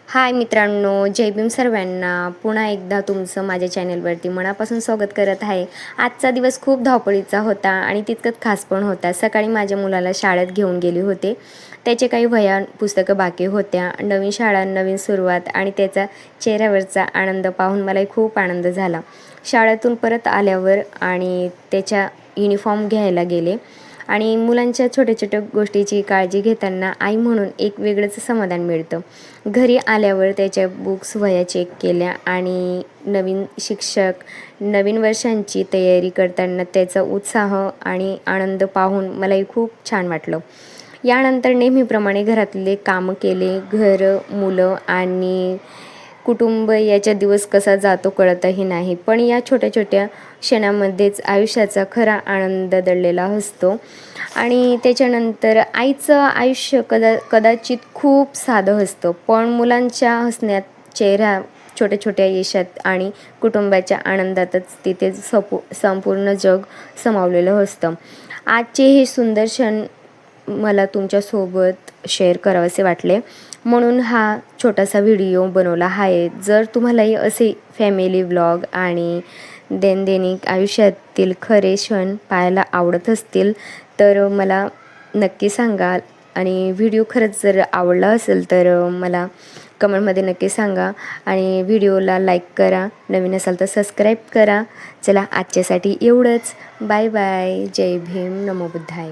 हाय मित्रांनो, जय भीम सर्वांना. पुन्हा एकदा तुमचं माझ्या चॅनलवरती मनापासून स्वागत करत आहे. आजचा दिवस खूप धावपळीचा होता आणि तितकंच खास पण होता. सकाळी माझ्या मुलाला शाळेत घेऊन गेले होते. त्याचे काही वह्या पुस्तकं बाकी होत्या. नवीन शाळा, नवीन सुरुवात आणि त्याचा चेहऱ्यावरचा आनंद पाहून मलाही खूप आनंद झाला. शाळेतून परत आल्यावर आणि त्याच्या युनिफॉर्म घ्यायला गेले आणि मुलांच्या छोट्या छोट्या गोष्टीची काळजी घेताना आई म्हणून एक वेगळंच समाधान मिळतं. घरी आल्यावर त्याच्या बुक्स वह्या चेक केल्या आणि नवीन शिक्षक नवीन वर्षांची तयारी करताना त्याचा उत्साह आणि आनंद पाहून मलाही खूप छान वाटलं. यानंतर नेहमीप्रमाणे घरातले कामं केले. घर, मुलं आणि कुटुंब याचा दिवस कसा जातो कळतही नाही. पण या छोट्या छोट्या क्षणामध्येच आयुष्याचा खरा आनंद दडलेला असतो. आणि त्याच्यानंतर आईचं आयुष्य कदाचित खूप साधं असतं, पण मुलांच्या हसण्यात, चेहरा, छोट्या छोट्या यशात आणि कुटुंबाच्या आनंदातच तिथे संपूर्ण जग सामावलेलं असतं. आजचे हे सुंदर क्षण मला तुमच्यासोबत शेअर करावेसे वाटले, म्हणून हा छोटासा व्हिडिओ बनवला आहे. जर तुम्हालाही असे फॅमिली व्लॉग आणि दैनंदिन आयुष्यातील खरे क्षण पाहायला आवडत असतील तर मला नक्की सांगा. आणि व्हिडिओ खरंच जर आवडला असेल तर मला कमेंटमध्ये नक्की सांगा आणि व्हिडिओला लाईक करा. नवीन असाल तर सबस्क्राईब करा. चला, आजच्यासाठी एवढंच. Bye bye. जय भीम. नमो बुद्धाय.